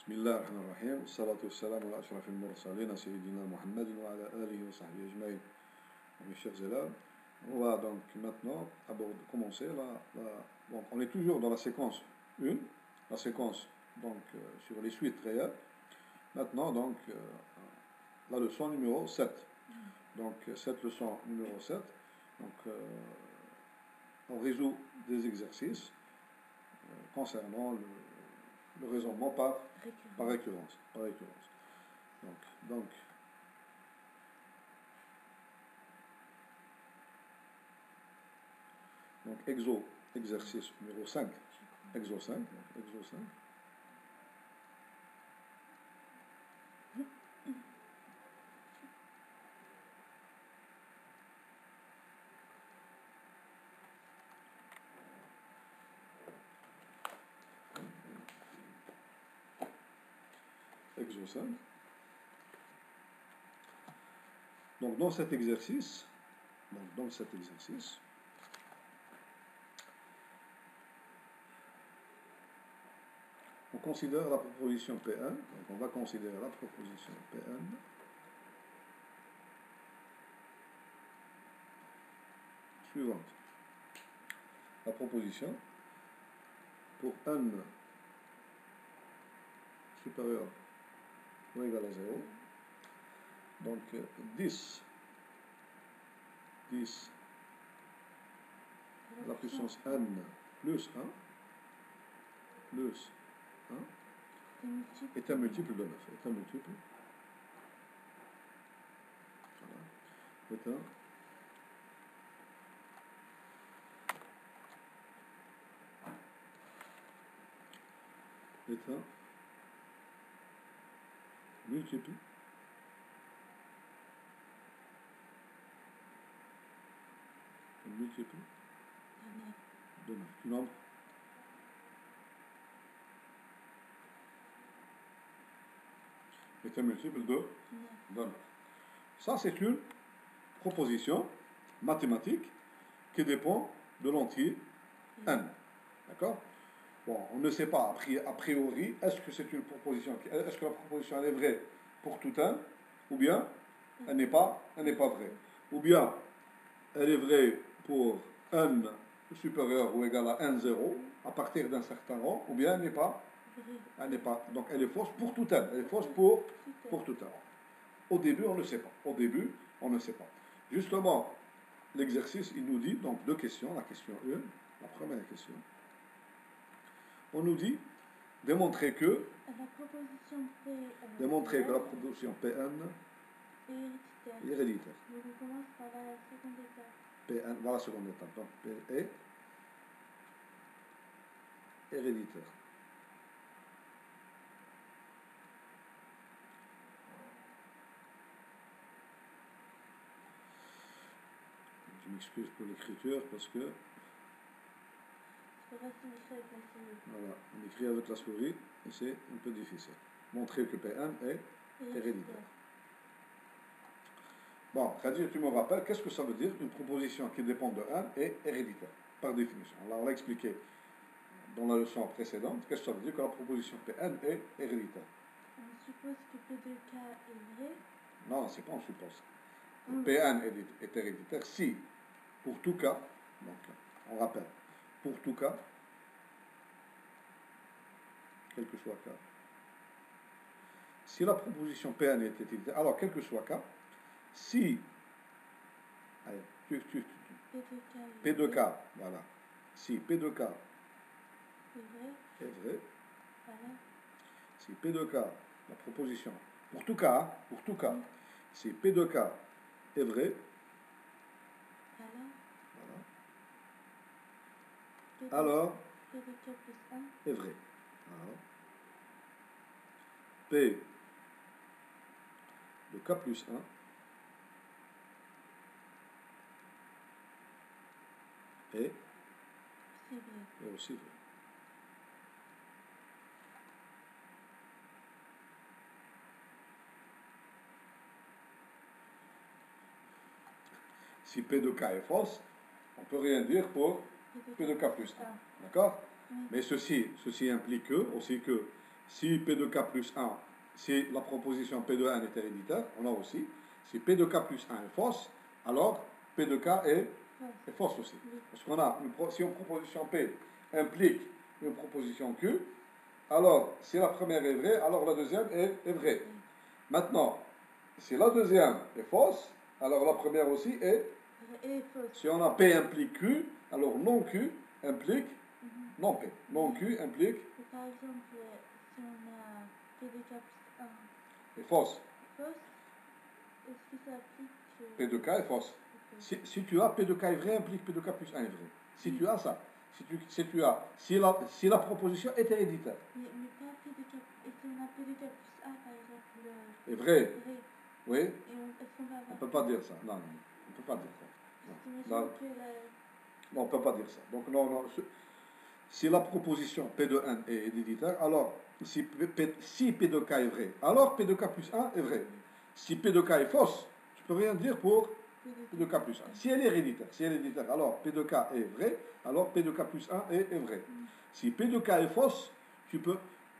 بسم الله الرحمن الرحيم والصلاة والسلام على أشرف المرسلين سيدنا محمد وعلى آله وصحبه أجمعين. Mes chers élèves, on va donc maintenant commencer donc on est toujours dans la séquence 1, la séquence donc sur les suites réelles. Maintenant donc la leçon numéro 7. Donc cette leçon numéro 7, donc on résout des exercices concernant le raisonnement par récurrence. Donc exercice numéro 5. Exo 5. Exo 5. Donc dans cet exercice, on considère la proposition Pn, donc on va considérer la proposition Pn suivante. La proposition pour n supérieur ou égal à 0, donc 10 la puissance n plus 1 est un multiple de 9. Est un multiple. Voilà. Est un multiple de 9. Du nombre est un multiple de 9. Ça, c'est une proposition mathématique qui dépend de l'entier n. D'accord? Bon, on ne sait pas a priori, est-ce que c'est une proposition, est-ce que la proposition elle est vraie pour tout n, ou bien elle n'est pas vraie. Ou bien elle est vraie pour n supérieur ou égal à n 0 à partir d'un certain rang, ou bien elle n'est pas. Donc elle est fausse pour tout n. Elle est fausse pour tout n. Au début, on ne sait pas. Justement, l'exercice, il nous dit donc deux questions. La question 1, la première question. On nous dit démontrer que la proposition Pn est héréditaire. Donc on commence par la seconde étape. Pn, voilà la seconde étape. Donc P est héréditaire. Je m'excuse pour l'écriture parce que voilà, on écrit avec la souris et c'est un peu difficile. Montrer que Pn est héréditaire. Bon, Khadir, tu me rappelles, qu'est-ce que ça veut dire une proposition qui dépend de n est héréditaire, par définition. Là, on l'a expliqué dans la leçon précédente. Qu'est-ce que ça veut dire que la proposition Pn est héréditaire? On suppose que P de K est vrai. Non, c'est pas on suppose. Pn est héréditaire si, pour tout cas, donc on rappelle, pour tout cas, quel que soit K, si la proposition Pn est héréditaire, alors quel que soit K, si, allez, P de K, voilà, si P de K est vrai, voilà. Si P de K, la proposition, pour tout cas, si P de K est vrai, alors P de K plus 1 est vrai. Alors, P de K plus 1 est aussi vrai. Si P de K est fausse, on ne peut rien dire pour P de K plus 1. D'accord? Mais ceci implique aussi que Si P de K plus 1, si la proposition P de N est héréditaire, on a aussi. Si P de K plus 1 est fausse, alors P de K est fausse aussi. Oui. Parce qu'on a, si une proposition P implique une proposition Q, alors si la première est vraie, alors la deuxième est vraie. Oui. Maintenant, si la deuxième est fausse, alors la première aussi est. Et fausse. Si on a P implique Q, alors non Q implique non P. Non Q implique Et par exemple, si on a P de K plus 1 est fausse. fausse, est-ce que ça applique P de K est fausse. Ok. Si tu as P de K est vrai, implique P de K plus 1 est vrai. Si tu as ça, si la proposition est héréditaire. Mais pas P de K. Et si on a P de K plus 1, par exemple, Est vrai. vrai, Oui. et est-ce qu'on va On avoir. ne peut pas dire ça. Non, non, on ne peut pas dire ça. Parce Non. que la. Non, on ne peut pas dire ça. Donc, non, non. Si la proposition P de N est héréditaire, alors si P de K est vrai, alors P de K plus 1 est vrai. Si P de K est fausse, tu ne peux rien dire pour P de K plus 1. Si elle est héréditaire, alors P de K est vrai, alors P de K plus 1 est vrai. Si P de K est fausse,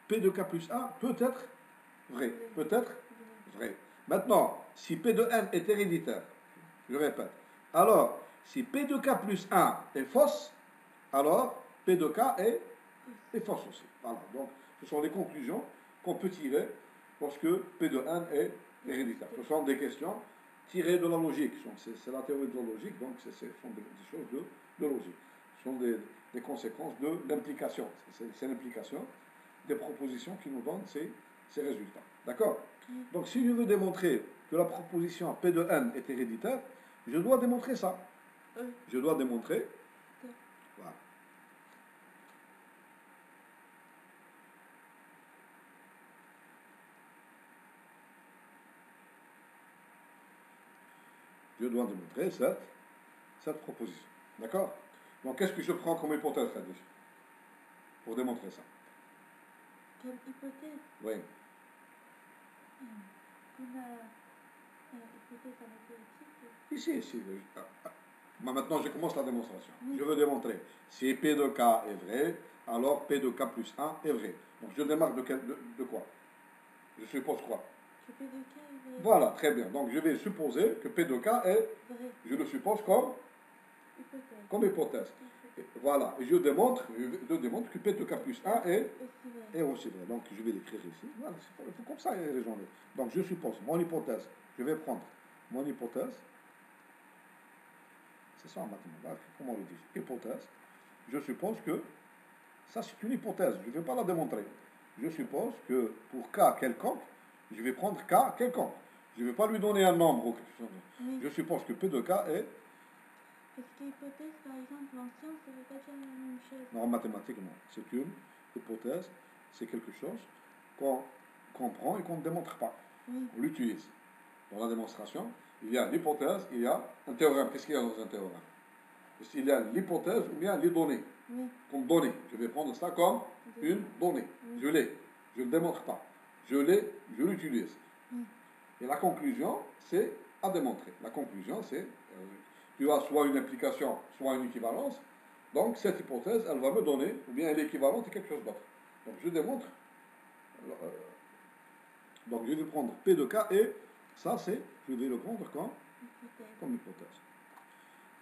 P de K plus 1 peut être vrai. Peut être vrai. Maintenant, si P de N est héréditaire, je répète, alors si P de K plus 1 est fausse, alors P de K est fausse aussi. Voilà. Donc, ce sont les conclusions qu'on peut tirer lorsque P de N est héréditaire. Ce sont des questions tirées de la logique. C'est la théorie de la logique, donc ce sont des choses de logique. Ce sont des conséquences de l'implication. C'est l'implication des propositions qui nous donnent ces résultats. D'accord? Donc, si je veux démontrer que la proposition P de N est héréditaire, je dois démontrer ça. Je dois démontrer. Voilà. Je dois démontrer cette proposition. D'accord? Donc, qu'est-ce que je prends comme hypothèse, Khadij, pour démontrer ça? Quelle hypothèse? Oui. Qu'on a hypothèse en mathématiques? Ici. Maintenant, je commence la démonstration. Je veux démontrer si P de K est vrai, alors P de K plus 1 est vrai. Donc, je démarre de quoi? Je suppose quoi? Que P de K est vrai. Voilà, très bien. Donc, je vais supposer que P de K est Vrai. Je le suppose comme hypothèse. Voilà, et je démontre que P de K plus 1 est aussi vrai. Donc, je vais l'écrire ici. Voilà, c'est comme ça raisonner. Donc, je suppose, mon hypothèse, je vais prendre mon hypothèse. C'est ça en mathématiques, comment on le dit? Hypothèse. Je suppose que, ça c'est une hypothèse, je ne vais pas la démontrer. Je suppose que pour K quelconque, je vais prendre K quelconque. Je ne vais pas lui donner un nombre ou quelque chose. Oui. Je suppose que P de K est. Parce qu'hypothèse, par exemple, en science, ça ne veut pas dire la même chose. Non, en mathématiques, non. C'est une hypothèse, c'est quelque chose qu'on prend et qu'on ne démontre pas. Oui. On l'utilise. Dans la démonstration, il y a l'hypothèse, il y a un théorème. Qu'est-ce qu'il y a dans un théorème? Il y a l'hypothèse ou bien les données. Oui. Comme donnée. Je vais prendre ça comme une donnée. Oui. Je l'ai. Je ne le démontre pas. Je l'ai, je l'utilise. Oui. Et la conclusion, c'est à démontrer. La conclusion, c'est tu as soit une implication, soit une équivalence. Donc, cette hypothèse, elle va me donner, ou bien elle est équivalente à quelque chose d'autre. Donc, je démontre. Donc, je vais prendre P de K et ça, je vais le prendre comme hypothèse.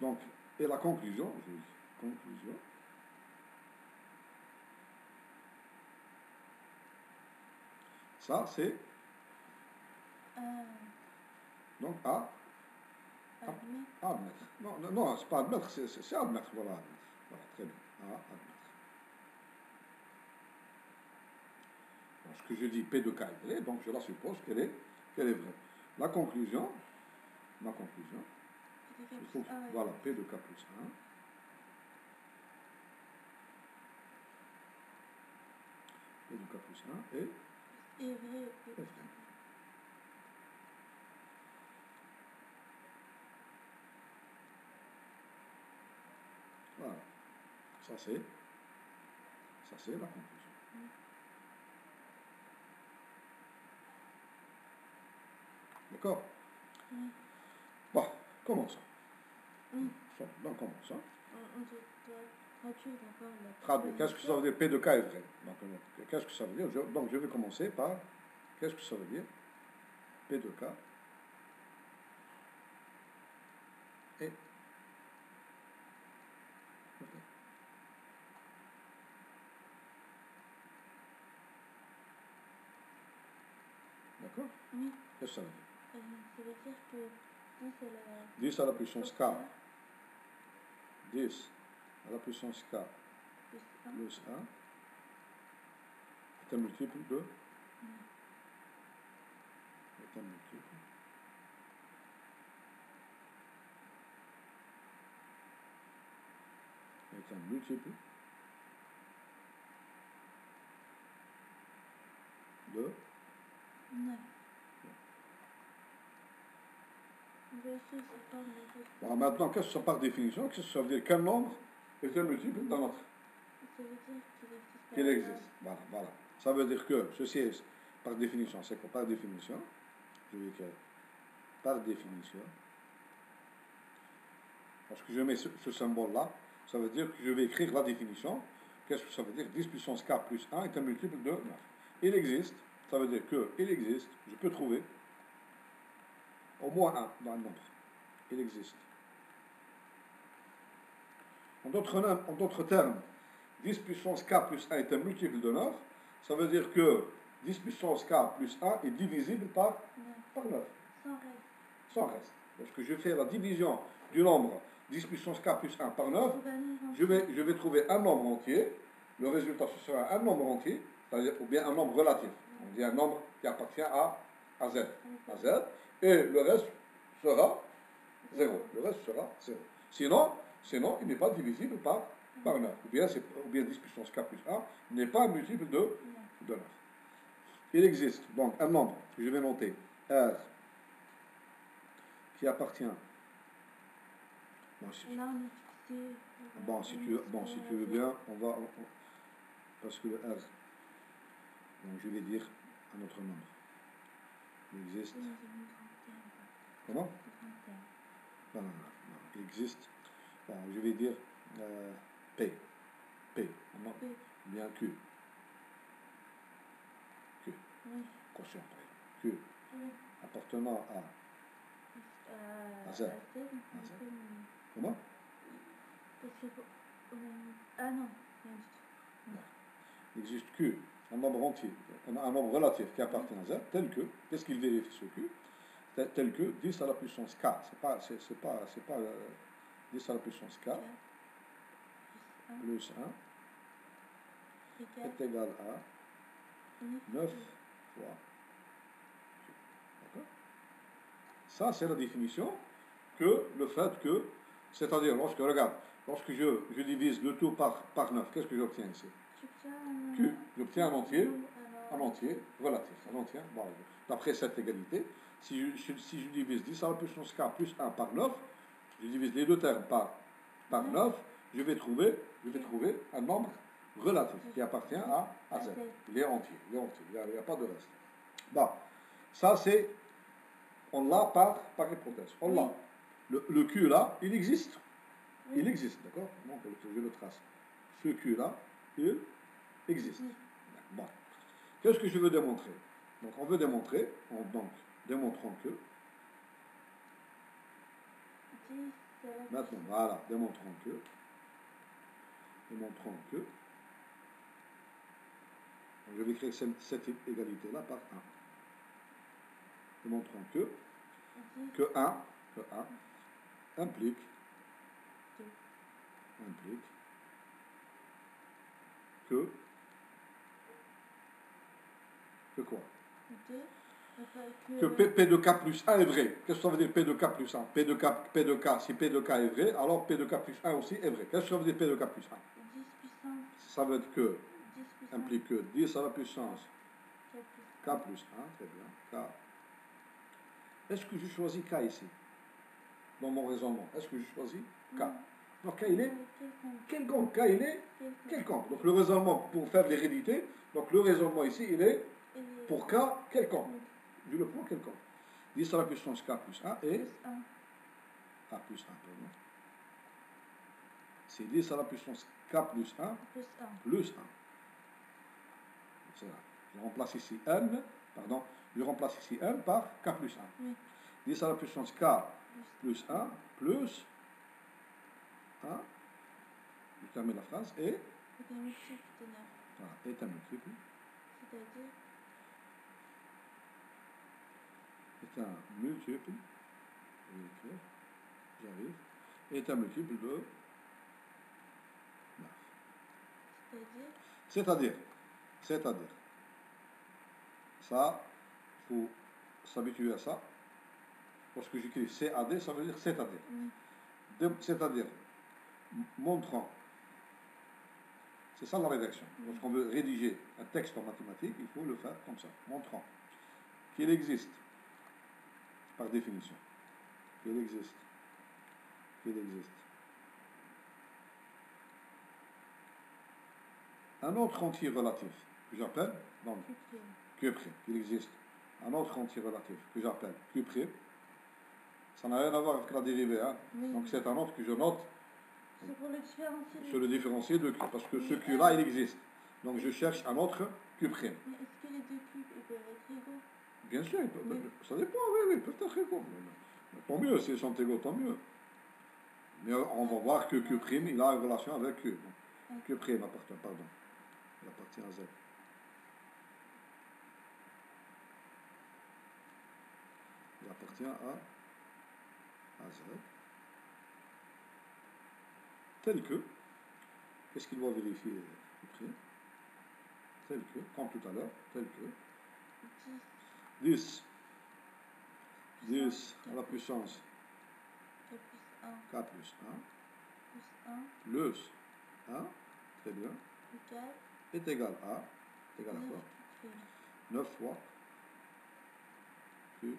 Donc, et la conclusion, je dis conclusion. Ça, c'est. Donc, admettre. Non, c'est pas admettre, c'est admettre. Voilà, très bien. Admettre. Ce que je dis P de K est vrai, donc je la suppose qu'elle est vraie. Ma conclusion, il faut, voilà, P de K plus 1. P de K plus 1 est vrai. Voilà. Ça, c'est la conclusion. D'accord? Bon, commençons. Donc, commençons. traduire d'abord la Traduire. Qu'est-ce que ça veut dire P de K est vrai? Donc, qu'est-ce que ça veut dire? Donc, je vais commencer par qu'est-ce que ça veut dire P de K est vrai. D'accord? Oui. Qu'est-ce que ça veut dire? Ça veut dire que 10 c'est la... 10 à la puissance K. 10 à la puissance K plus 1 est un multiple de... est un multiple est un multiple de 9. On va essayer de faire le reste. Alors maintenant, qu'est-ce que ça par définition? Qu'est-ce que ça veut dire? Quel nombre est un multiple d'un autre? Ça veut dire qu'il existe. Qu'il existe. Voilà, voilà. Ça veut dire que ceci est par définition. C'est quoi? Par définition, je vais écrire par définition. Lorsque je mets ce symbole-là, ça veut dire que je vais écrire la définition. Qu'est-ce que ça veut dire? 10 puissance K plus 1 est un multiple de 9. Il existe, ça veut dire qu'il existe, je peux trouver au moins 1 dans un nombre. Il existe. En d'autres termes, 10 puissance K plus 1 est un multiple de 9. Ça veut dire que 10 puissance K plus 1 est divisible par 9. Sans reste. Sans reste. Lorsque je fais la division du nombre 10 puissance K plus 1 par 9, je vais trouver un nombre entier. Le résultat, ce sera un nombre entier, c'est-à-dire ou bien un nombre relatif. On dit un nombre qui appartient à Z. Et le reste sera 0. Le reste sera 0. Sinon il n'est pas divisible par 9. Ou bien 10 puissance K plus 1 n'est pas un multiple de 9. Il existe donc un nombre que je vais noter, R, qui appartient. Bon, si tu veux bien, on va. Parce que le R, donc je vais dire un autre nombre. Il existe. Comment? Non. Il existe. Bon, je vais dire P. Non? Bien Q. Quotient. Q. Appartenant à Z. Comment? Ah non. Il existe Q, un nombre entier, un nombre relatif qui appartient à Z, tel que, qu'est-ce qu'il vérifie ce Q? Tel que 10 à la puissance K, c'est pas 10 à la puissance K, plus 1 est égal à 9 fois Q. D'accord? Ça, c'est la définition que le fait que, c'est-à-dire, lorsque je divise le tout par 9, qu'est-ce que j'obtiens ici? Q. J'obtiens un entier relatif. Un entier, bon, d'après cette égalité, si je divise 10 à la puissance K plus 1 par 9, je divise les deux termes par 9, je vais trouver un nombre relatif qui appartient à Z. Il est entier. Il n'y a pas de reste. Bon, ça c'est, on l'a par hypothèse. On l'a. Le Q là, il existe. Oui. Il existe, d'accord? Donc je le trace. Ce Q là, il existe. Oui. Bon. Qu'est-ce que je veux démontrer? Donc on veut démontrer, démontrons que. Maintenant, voilà, démontrons que. Donc, je vais écrire cette égalité-là par 1. Démontrons que 1 implique que quoi? Que P de K plus 1 est vrai. Qu'est-ce que ça veut dire P de K plus 1? P de K, si P de K est vrai, alors P de K plus 1 aussi est vrai. Qu'est-ce que ça veut dire P de K plus 1? Ça veut dire que, implique que 10 à la puissance K plus 1, très bien, K. Est-ce que je choisis K ici? Dans mon raisonnement, est-ce que je choisis K? Donc K il est quelconque. K il est quelconque. Donc le raisonnement pour faire l'hérédité, donc le raisonnement ici il est pour K quelconque. Je le prends quelconque. 10 à la puissance K plus 1 et K plus 1, pardon. C'est 10 à la puissance K plus 1 plus 1. plus 1. C'est là. Je remplace ici n, pardon, je remplace ici n par K plus 1. Oui. 10 à la puissance K plus 1 plus 1. Je termine la phrase et C'est un multiple de 9. voilà, est un multiple. C'est-à-dire Est un multiple. Je vais écrire. J'arrive. Est un multiple de 9. C'est-à-dire C'est-à-dire. Ça, il faut s'habituer à ça. Lorsque j'écris CAD, ça veut dire c'est-à-dire. Oui. C'est-à-dire, montrant. C'est ça la rédaction. Lorsqu'on veut rédiger un texte en mathématiques, il faut le faire comme ça, montrant qu'il existe, par définition, qu'il existe un autre entier relatif que j'appelle, non, Q', qu'il existe un autre entier relatif que j'appelle Q', ça n'a rien à voir avec la dérivée, hein. Oui. Donc c'est un autre que je note C'est pour le différencier. sur le différencier de Q, parce que ce Oui. Q-là, il existe. Donc je cherche un autre Q'. Mais est-ce que les deux cubes ils peuvent être égaux? Bien sûr, Oui. ça dépend, oui, ils peuvent être égaux. Tant mieux, s'ils sont égaux, tant mieux. Mais on va voir que Q', il a une relation avec Q. Donc, Q' appartient, pardon. Il appartient à Z. Il appartient à Z. Tel que, qu'est-ce qu'il doit vérifier Q'? Tel que, comme tout à l'heure, tel que 10 à la puissance K plus 1 plus 1, très bien, est égal à quoi? 9 fois Q'.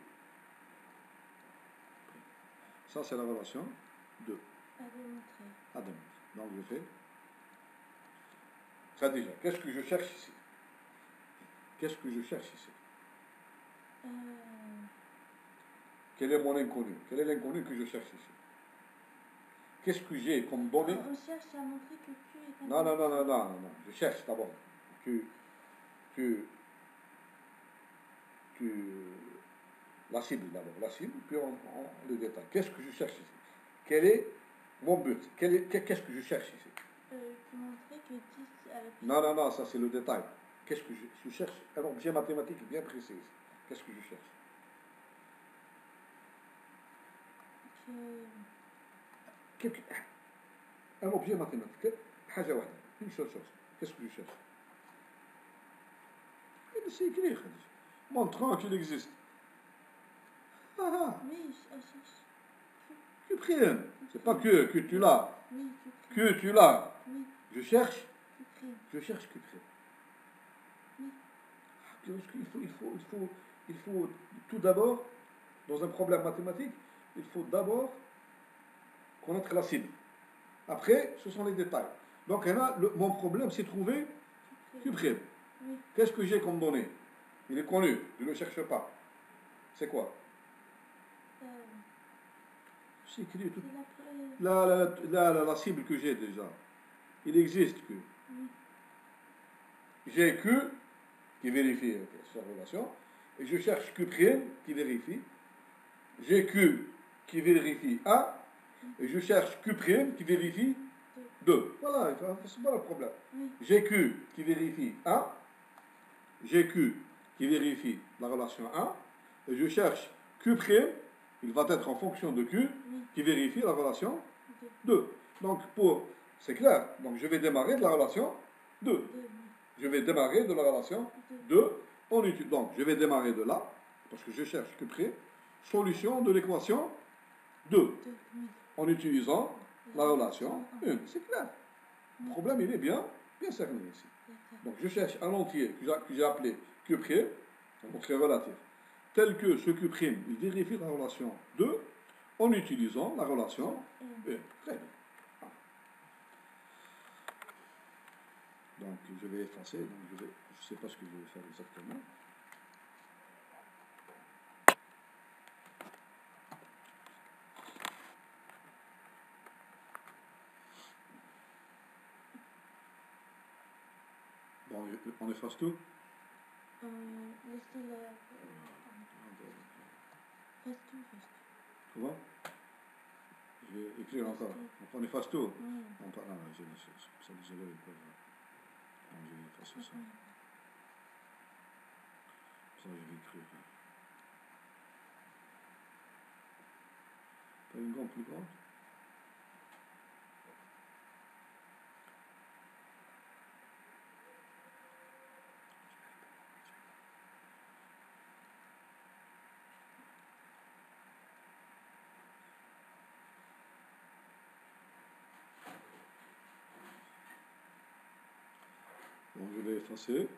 Ça, c'est la relation 2. À démontrer. Donc, je fais. Ça déjà, qu'est-ce que je cherche ici? Quel est mon inconnu? Quel est l'inconnu que je cherche ici? Qu'est-ce que j'ai comme données? On cherche à montrer que Q est un Non. Je cherche d'abord. La cible d'abord. La cible, puis on le détaille. Qu'est-ce que je cherche ici? Quel est mon but? Qu'est-ce que je cherche ici? Montrer que 10 à la puissance. Non, ça c'est le détail. Qu'est-ce que je cherche? Un objet mathématique bien précis. Qu'est-ce que je cherche? Un objet mathématique. Une seule chose. Qu'est-ce que je cherche? C'est écrit. Montrant qu'il existe. Oui, je cherche. Q'. C'est pas que tu l'as. Oui, Que tu l'as. Oui. Je cherche. Q'. Je cherche Q'. Oui. Il faut tout d'abord, dans un problème mathématique, il faut d'abord connaître la cible. Après, ce sont les détails. Donc là, mon problème, c'est trouver Q'. Oui. Qu'est-ce que j'ai comme données? Il est connu, je ne le cherche pas. C'est quoi? C'est écrit tout. La cible que j'ai déjà. Il existe Q. Oui. J'ai Q qui vérifie sa relation, et je cherche Q' qui vérifie. J'ai Q qui vérifie A, et je cherche Q' qui vérifie 2. Voilà, c'est pas le problème. Oui. J'ai Q qui vérifie A, j'ai Q qui vérifie la relation 1, et je cherche Q', il va être en fonction de Q, qui vérifie la relation 2. Donc, c'est clair, donc je vais démarrer de la relation 2. Je vais démarrer de la relation 2. Donc, je vais démarrer de là, parce que je cherche Q', solution de l'équation 2, en utilisant la relation 1. C'est clair. Le problème, il est bien cerné ici. Donc, je cherche un entier que j'ai appelé Q', un entier relatif, tel que ce Q', il vérifie la relation 2 en utilisant la relation 1. Très bien. Donc, je vais effacer. Donc, je ne sais pas ce que je vais faire exactement. On efface tout. Laissez la... Fasse tout. Comment? Je vais écrire encore. Donc on efface tout. Oui. Non, pas, non, ça déjà ils peuvent. Non, je vais effacer ça. Ça, je vais écrire. Pas une grande plus grande? Donc je vais effacer.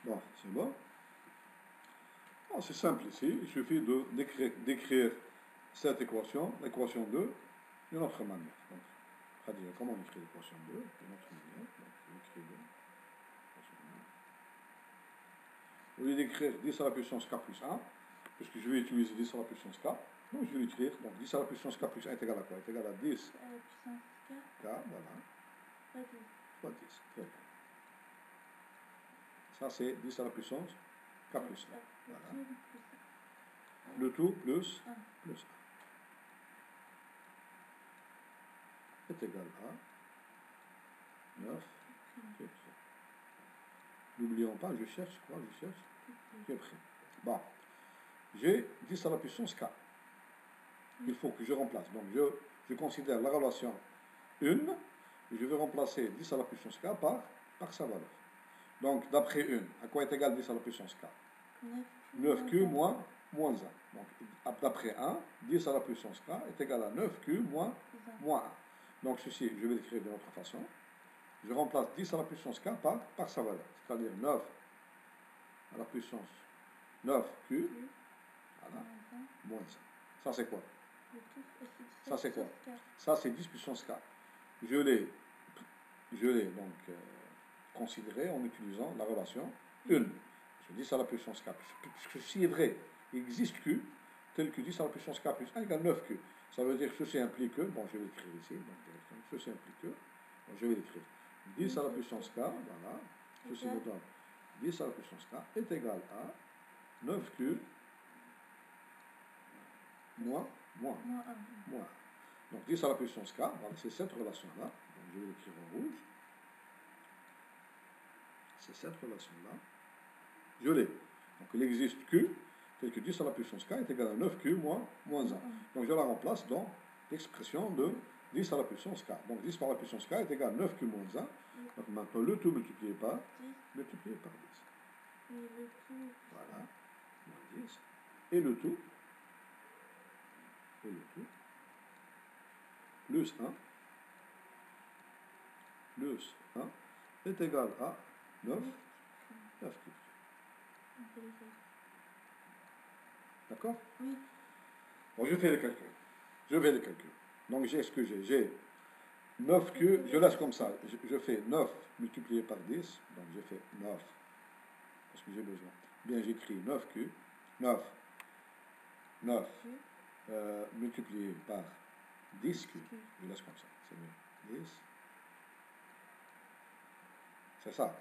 Bon, c'est bon. Ah, c'est simple ici. Il suffit d'écrire cette équation, l'équation 2, d'une autre manière. Donc, comment on écrit l'équation 2? D'une autre manière. Donc, on écrit 2. Au lieu d'écrire 10 à la puissance k plus 1, puisque je vais utiliser 10 à la puissance k, donc je vais l'écrire. Donc 10 à la puissance k plus 1 est égal à quoi? Est égal à 10 À la puissance k. K, voilà. Fois 10. Très bien. Ça, c'est 10 à la puissance k plus 1. Voilà. Le tout plus 1 est égal à 9 Q'. N'oublions pas, je cherche quoi? Je cherche Q'. Bon, j'ai 10 à la puissance k. Il faut que je remplace. Donc, je considère la relation 1, et je vais remplacer 10 à la puissance k par sa valeur. Donc, d'après 1, à quoi est égal 10 à la puissance k? 9Q moins 1. Donc, d'après 1, 10 à la puissance k est égal à 9Q moins 1. Donc, ceci, je vais l'écrire de notre façon. Je remplace 10 à la puissance k par sa valeur. C'est-à-dire 9 à la puissance 9Q, voilà, moins 1. Ça, c'est quoi? Ça, c'est quoi? Ça, c'est 10 puissance k. Je l'ai donc considéré en utilisant la relation 1. Je 10 à la puissance k. Puisque ceci est vrai, il existe Q, tel que 10 à la puissance k plus 1 égale 9Q. Ça veut dire que ceci implique que, bon, je vais l'écrire ici, donc ceci implique que, bon, je vais l'écrire. 10 à la puissance k, voilà, ceci me donne 10 à la puissance k est égal à 9Q moins 1. Donc 10 à la puissance k, voilà, c'est cette relation-là. Donc je vais l'écrire en rouge. C'est cette relation-là. Je l'ai. Donc il existe Q, tel que 10 à la puissance k est égal à 9Q moins 1. Donc je la remplace dans l'expression de 10 à la puissance k. Donc 10 par la puissance k est égal à 9Q moins 1. Donc maintenant le tout multiplié par 10. Voilà. Moins 10. Et le tout plus 1 est égal à 9 Q. D'accord? Oui. Bon, je fais le calcul. Donc j'ai ce que j'ai. J'ai 9Q, je laisse comme ça. Je fais 9 multiplié par 10. Donc j'ai fait 9. Parce que j'ai besoin. Bien, j'écris 9Q. 9 multiplié par 10Q. Je laisse comme ça. C'est mieux. 10. C'est ça.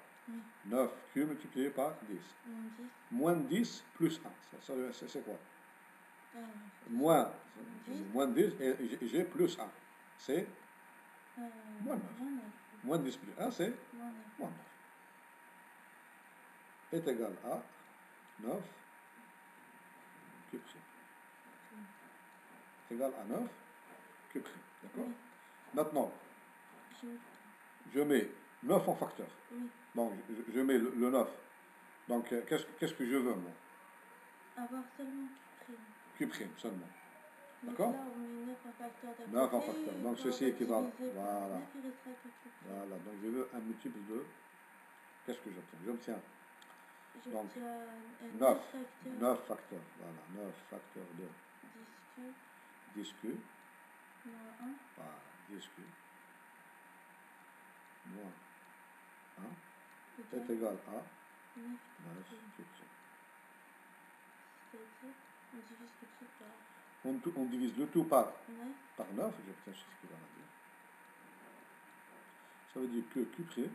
9Q multiplié par 10. Moins 10 plus 1. C'est quoi? Moins 10 et j'ai plus 1. C'est moins 9. Moins 10 plus 1, c'est moins 9. Est égal à 9 Q'. Est égal à 9 Q'. D'accord? Maintenant, je mets 9 en facteur. Donc, je mets le 9. Donc, qu'est-ce que je veux, moi? Avoir seulement Q', seulement. D'accord? 9 en facteur. Donc, ceci équivalent. Voilà. Voilà. Donc, je veux un multiple de... Qu'est-ce que j'obtiens? J'obtiens. Donc, 9 facteurs. Voilà. 9 facteurs de 10Q moins 1, Voilà, 10Q moins 1 est égale égal à 9 9 cube cube près. C'est-à-dire, on divise le truc par On divise le tout par 9, 9, j'obtiens ce qu'il va dire. Ça veut dire que Q près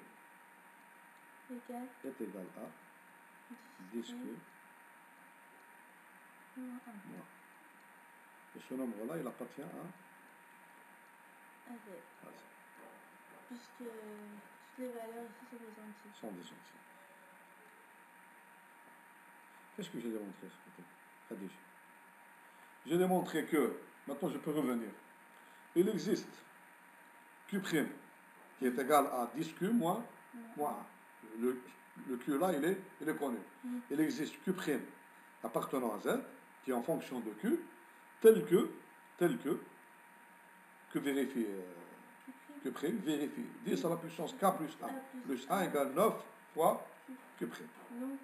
égale est égal à 10 10 Q moins 1. moins. Et ce nombre-là, il appartient à Z. Puisque toutes les valeurs ici sont des entiers. sont des entiers. Qu'est-ce que j'ai démontré ce côté Khadij. J'ai démontré que, maintenant je peux revenir, il existe Q' qui est égal à 10Q moins 1. Le Q là, il est connu. Il existe Q' appartenant à Z, qui est en fonction de Q, tel que vérifie, Q' vérifie 10 à la puissance K plus 1. Plus 1 égale 9 fois Q'. Donc,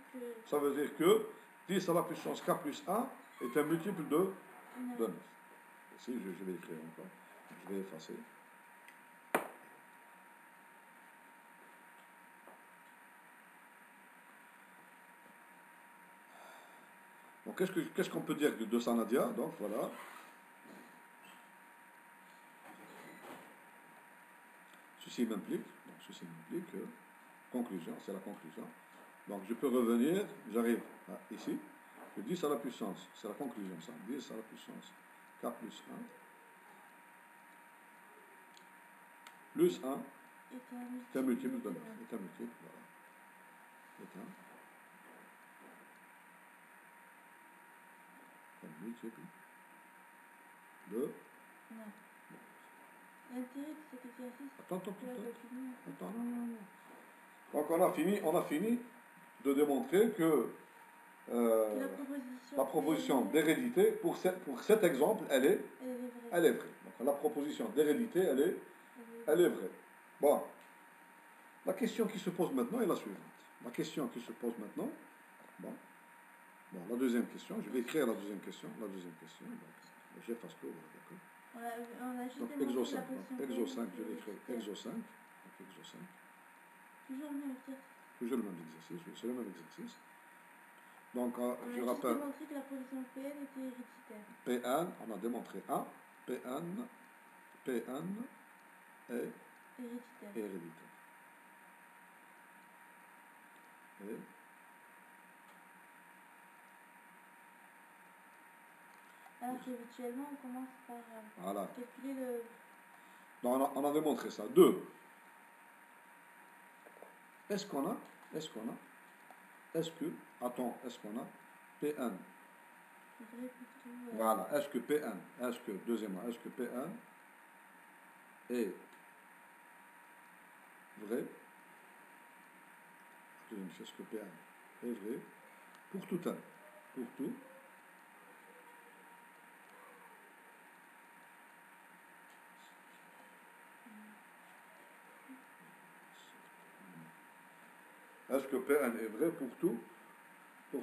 Ça veut dire que 10 à la puissance K plus 1 est un multiple de 9. Ici, je vais écrire encore. Je vais effacer. Donc, qu'est-ce qu'on peut dire de ça, Nadia? Donc, voilà. Ceci m'implique que, conclusion, c'est la conclusion. Donc, je peux revenir, j'arrive ici. Le 10 à la puissance, c'est la conclusion, ça. 10 à la puissance K plus 1. Plus 1 est un multiple de 9. Est un multiple, voilà. Est un multiple de 9. L'intérêt de cet exercice, Attends, non. Donc on a fini de démontrer que la proposition d'hérédité, pour cet exemple, elle est vraie. Donc la proposition d'hérédité, elle est vraie. Bon, la question qui se pose maintenant est la suivante. La question qui se pose maintenant, la deuxième question, je vais écrire la deuxième question. J'efface tout, d'accord. On a juste Donc, démontré exo la 5, position exo 5, je vais écrire exo 5. Donc, exo 5. Toujours le même exercice. Toujours le même exercice, oui, c'est le même exercice. Donc, je On a rappelle. démontré que la position PN était héréditaire. PN, on a démontré 1. PN est héréditaire. Et alors qu'habituellement, on commence par calculer le... Donc, on a démontré ça. 2. Est-ce qu'on a PN? Voilà, est-ce que PN est vrai? Est-ce que PN est vrai pour tout n? Pour tout. Est-ce que PN est vrai pour tout n?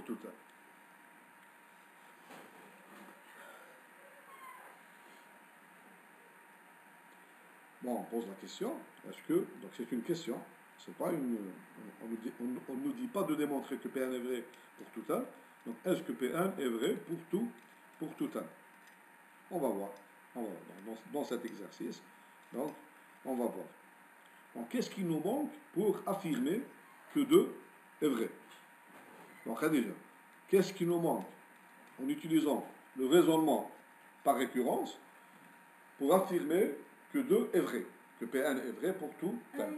Bon, on pose la question. Est-ce que, donc c'est une question, c'est pas une, on ne nous dit pas de démontrer que Pn est vrai pour tout n. Donc est-ce que Pn est vrai pour tout n? On va voir. Dans cet exercice. Donc, on va voir. Donc, qu'est-ce qui nous manque pour affirmer que 2 est vrai? Donc, déjà, qu'est-ce qui nous manque en utilisant le raisonnement par récurrence pour affirmer que 2 est vrai, que Pn est vrai pour tout n?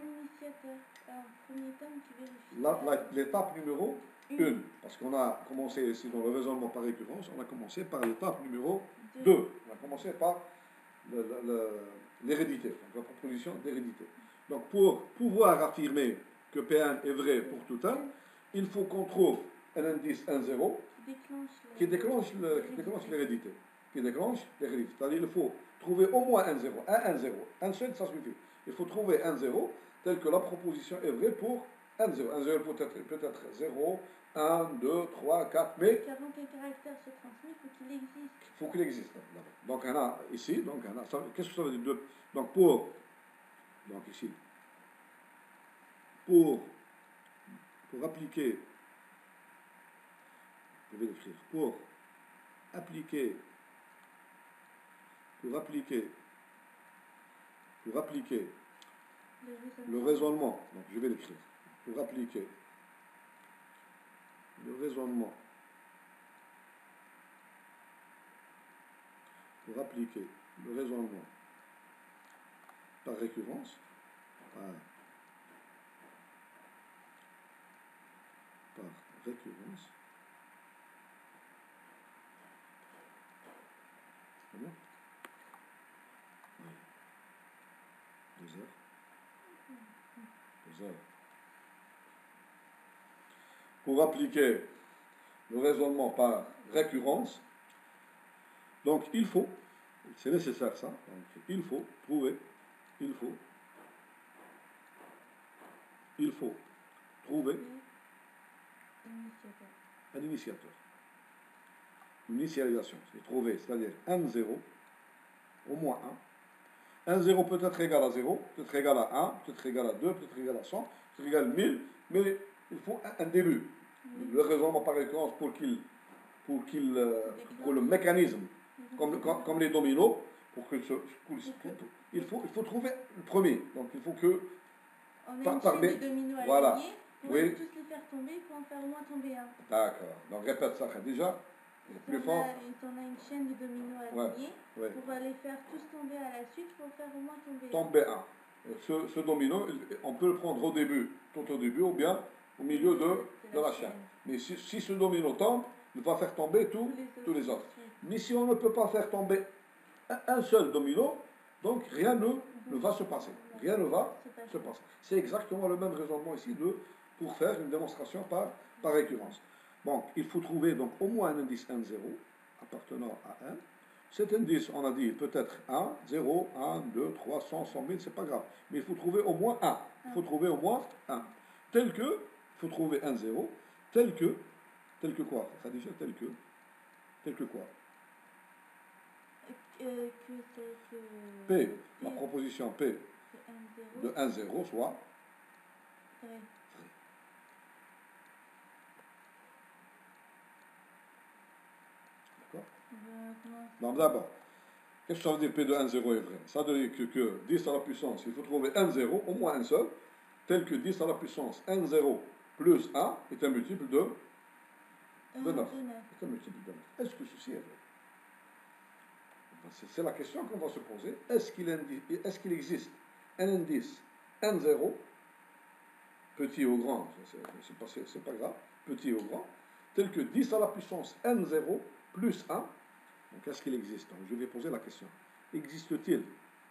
Premier terme, tu vérifies. L'étape numéro 1, parce qu'on a commencé ici dans le raisonnement par récurrence, on a commencé par l'étape numéro 2. On a commencé par l'hérédité, donc la proposition d'hérédité. Donc pour pouvoir affirmer que Pn est vrai pour tout n, il faut qu'on trouve un indice 1, 0 qui déclenche l'hérédité. C'est-à-dire il faut trouver au moins un 0. Un 0. Un seul, ça suffit. Il faut trouver un 0 tel que la proposition est vraie pour un 0. Un 0 peut être 0, 1, 2, 3, 4, mais Qu'avant qu'un caractère se transmette, il faut qu'il existe. il faut qu'il existe. Donc, on a ici, qu'est-ce que ça veut dire? Donc, donc ici, pour appliquer, je vais l'écrire, pour appliquer le raisonnement, donc je vais l'écrire, pour appliquer le raisonnement, par récurrence, par récurrence, c'est bon? Oui. 2 heures. 2 heures. Pour appliquer le raisonnement par récurrence, donc il faut, c'est nécessaire ça, donc il faut trouver un initiateur. Une initialisation, c'est trouver, c'est-à-dire un 0, au moins 1. Un 0 peut être égal à 0, peut être égal à 1, peut être égal à 2, peut être égal à 100, peut être égal à 1000, mais il faut un début. Le raisonnement par récurrence pour le mécanisme, comme les dominos, il faut trouver le premier. Donc il faut que on a une chaîne de dominos voilà. alignés, pour tous les faire tomber, il faut en faire au moins tomber un. D'accord. Donc répète ça déjà. Plus fort. On a une chaîne de dominos alignés, pour les faire tous tomber à la suite, il faut faire au moins tomber un. Ce domino, on peut le prendre au début, tout au début, ou bien au milieu de la chaîne. Mais si ce domino tombe, il va faire tomber tous les autres. Mais si on ne peut pas faire tomber un seul domino, donc rien ne va se passer. Rien ne va se passer. C'est exactement le même raisonnement ici pour faire une démonstration par récurrence. Donc, il faut trouver donc au moins un indice 1, 0 appartenant à 1. Cet indice, on a dit, peut être 1, 0, 1, 2, 3, 100, 100 000, c'est pas grave. Mais il faut trouver au moins 1. Il faut trouver au moins 1. Tel que, il faut trouver un 0, tel que quoi? Ça déjà tel que quoi? P, la proposition P de 1, 0 soit vrai. D'accord? Donc d'abord, qu'est-ce que ça veut dire P de 1, 0 est vrai? Ça veut dire que 10 à la puissance, il faut trouver un 0, au moins un seul, tel que 10 à la puissance 1, 0 plus 1 est un multiple de 9. C'est un multiple de 9. Est-ce que ceci est vrai? C'est la question qu'on va se poser. Est-ce qu'il existe un indice 1, 0, petit ou grand, c'est pas grave, petit ou grand, tel que 10 à la puissance n 0 plus 1. Donc est-ce qu'il existe? Donc, je vais poser la question. Existe-t-il?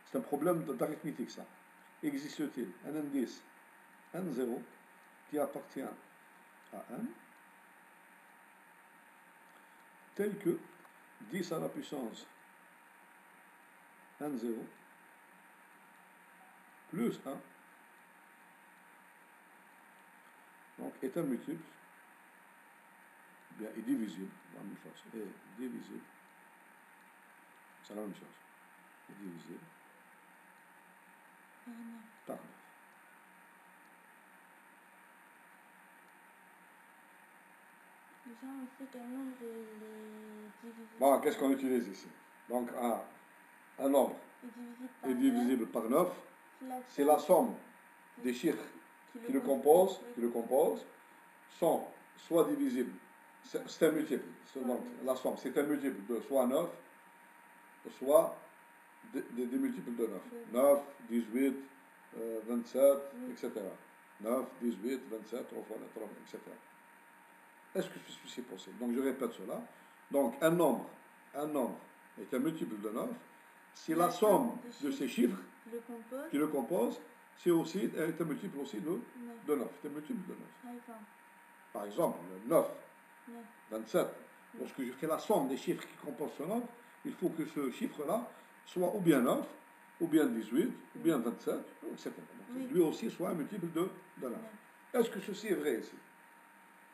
C'est un problème d'arithmétique ça. Existe-t-il un indice n 0 qui appartient à n tel que 10 à la puissance n 0 plus 1 donc est un multiple, bien, est divisible, la même chose, est divisible, c'est la même chose, est divisible par 9. Déjà, on sait qu'un nombre est divisible. Bon, qu'est-ce qu'on utilise ici? Donc, un nombre est divisible par 9, c'est la somme des chiffres qui le composent, sont soit divisibles, c'est un multiple, donc la somme, c'est un multiple de soit 9, soit des multiples de 9. 9, 18, 27, etc. 9, 18, 27, 3 fois 3, etc. Est-ce que ceci est possible? Donc je répète cela. Donc un nombre est un multiple de 9. Si la somme de ces chiffres qui le composent, est un multiple aussi de 9. C'est un multiple de 9. Par exemple, 9, 27. Lorsque je fais la somme des chiffres qui composent ce nombre, il faut que ce chiffre-là soit ou bien 9, ou bien 18, ou bien 27, etc. Donc, lui aussi soit un multiple de 9. Est-ce que ceci est vrai ici?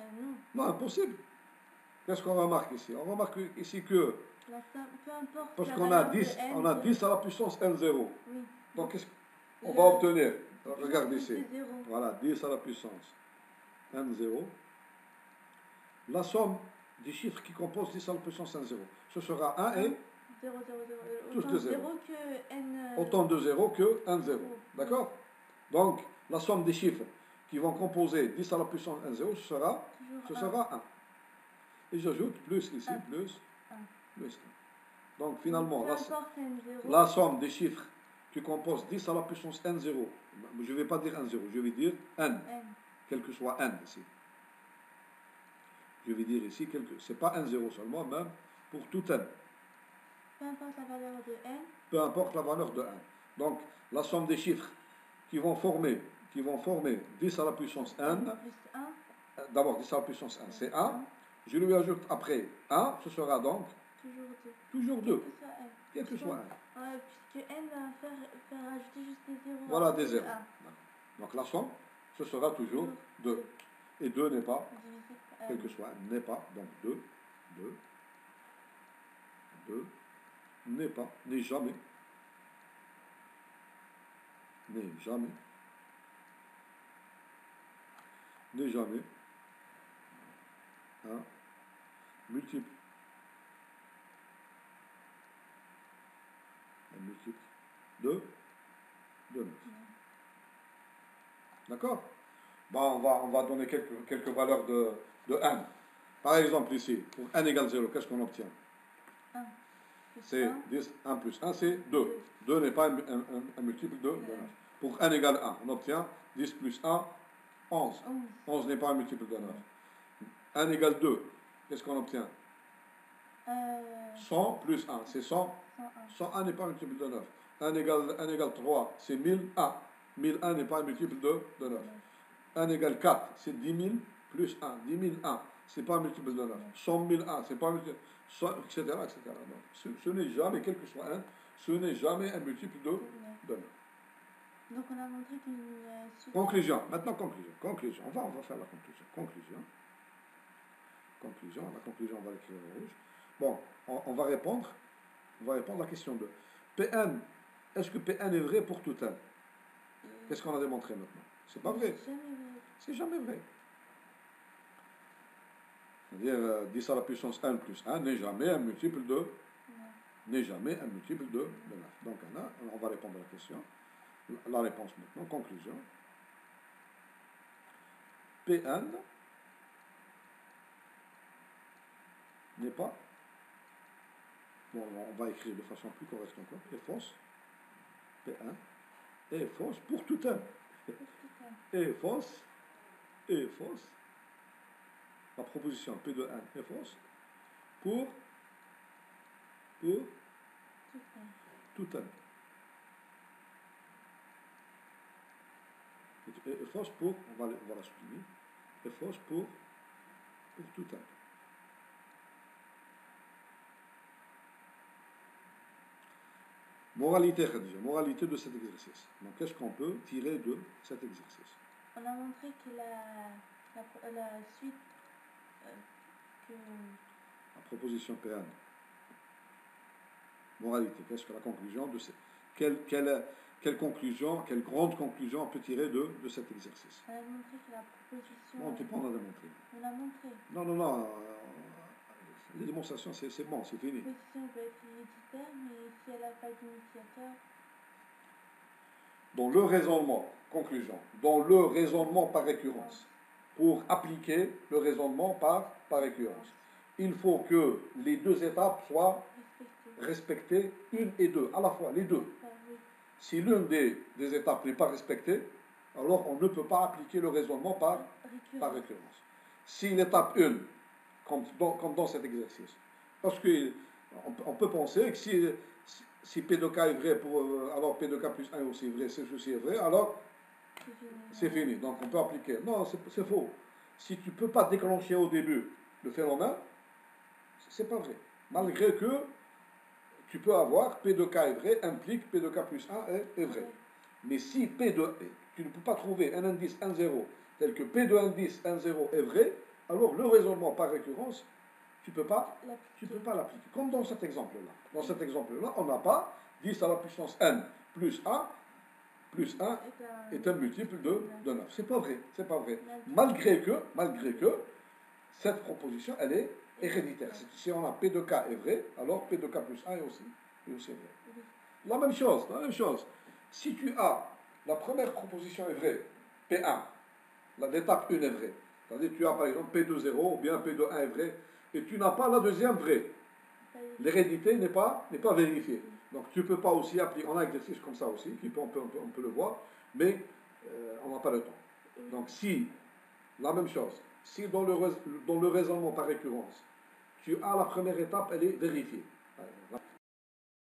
Non. Non, impossible. Qu'est-ce qu'on remarque ici? On remarque ici que... La somme, peu importe. Parce qu'on a 10, on a 10 à la puissance n0. Oui. Donc, qu'est-ce qu'on va obtenir? Regarde plus ici. de 0. Voilà, 10 à la puissance n0. La somme des chiffres qui composent 10 à la puissance n0. Ce sera 1 et 0, 0, 0. Tous de 0. Que n... Autant de 0 que n0. D'accord? Donc, la somme des chiffres qui vont composer 10 à la puissance n0, ce sera 1. Et j'ajoute plus ici, plus 1. Donc, finalement, la somme des chiffres qui composent 10 à la puissance n0, je ne vais pas dire n0, je vais dire n, quel que soit n ici. Je vais dire ici, ce n'est pas n0 seulement, même pour tout n. Peu importe la valeur de n. Peu importe la valeur de n. Donc, la somme des chiffres qui vont former 10 à la puissance n, d'abord 10 à la puissance n, c'est 1. Je lui ajoute après 1, ce sera donc toujours 2. Quel que soit n. Puisque n va faire ajouter juste des 0. Voilà, des 0. Donc la somme, ce sera toujours 2. Et 2 n'est pas, quel que soit n, n'est pas, donc 2, n'est pas, n'est jamais, un multiple de 9. D'accord? Bon, on va donner quelques valeurs de n. Par exemple, ici, pour n égale 0, qu'est-ce qu'on obtient? 1. C'est 10, 1 plus 1, c'est 2. 2 n'est pas un multiple de 9. Pour n égale 1, on obtient 10 plus 1, 11. 11 n'est pas un multiple de 9. n égale 2, qu'est-ce qu'on obtient? 100 plus 1, c'est 100. 101 n'est pas un multiple de 9. 1 égale 3, c'est 1001. 1001 n'est pas un multiple de 9. 1 égale 4, c'est 10 000 plus 1. 10 001, c'est pas un multiple de 9. 100 001, c'est pas un multiple, etc. Donc, ce n'est jamais, quel que soit n, ce n'est jamais un multiple de 9. Donc on a montré qu'une... Conclusion. Maintenant, conclusion. On va faire la conclusion. La conclusion, on va l'écrire en rouge. Bon, on va répondre à la question 2. Pn, est-ce que Pn est vrai pour tout n? Qu'est-ce qu'on a démontré maintenant? C'est pas vrai. C'est jamais vrai. C'est-à-dire 10 à la puissance n plus 1 n'est jamais un multiple de 9. Donc on va répondre à la question. La réponse maintenant. Conclusion. Pn n'est pas... Bon, on va écrire de façon plus correcte encore. Est fausse. P1 est fausse pour tout n. Est fausse. La proposition P de n est fausse pour tout n. Est fausse pour, on va la souligner, est fausse pour tout n. Moralité de cet exercice. Donc, qu'est-ce qu'on peut tirer de cet exercice? On a montré que la suite que... La proposition P1. Moralité. Qu'est-ce que la conclusion de cette... Quelle conclusion, quelle grande conclusion on peut tirer de cet exercice? On a montré que la proposition... Non, tu peux en démontrer. On a montré. Non. Les démonstrations, c'est bon, c'est fini. La proposition peut être héréditaire, mais si elle n'a pas d'initiateur... Dans le raisonnement, conclusion, dans le raisonnement par récurrence, pour appliquer le raisonnement par récurrence, il faut que les deux étapes soient respectées, une et deux, à la fois, les deux. Si l'une des étapes n'est pas respectée, alors on ne peut pas appliquer le raisonnement par récurrence. Si l'étape 1, comme dans cet exercice, parce qu'on peut penser que si P de K est vrai, alors P de K plus 1 aussi est vrai, ceci est vrai, alors c'est fini. Donc on peut appliquer. Non, c'est faux. Si tu ne peux pas déclencher au début le phénomène, c'est pas vrai. Malgré que tu peux avoir P de K est vrai, implique P de K plus 1 est vrai. Mais si tu ne peux pas trouver un indice 1,0 tel que P de indice 1,0 est vrai, alors le raisonnement par récurrence, tu ne peux pas l'appliquer. Comme dans cet exemple-là. Dans cet exemple-là, on n'a pas 10 à la puissance n plus 1 est un multiple de 9. C'est pas vrai, c'est pas vrai. Malgré que cette proposition, elle est héréditaire. Si on a P de K est vrai, alors P de K plus 1 est aussi vrai. La même chose. Si tu as, la première proposition est vraie, P1, l'étape 1 est vraie. C'est-à-dire tu as par exemple P de 0 ou bien P de 1 est vrai, et tu n'as pas la deuxième vraie. L'hérédité n'est pas vérifiée. Donc tu ne peux pas aussi appliquer, on a un exercice comme ça aussi, on peut le voir, mais on n'a pas le temps. Donc si, la même chose, si dans le raisonnement par récurrence, tu as la première étape, elle est vérifiée.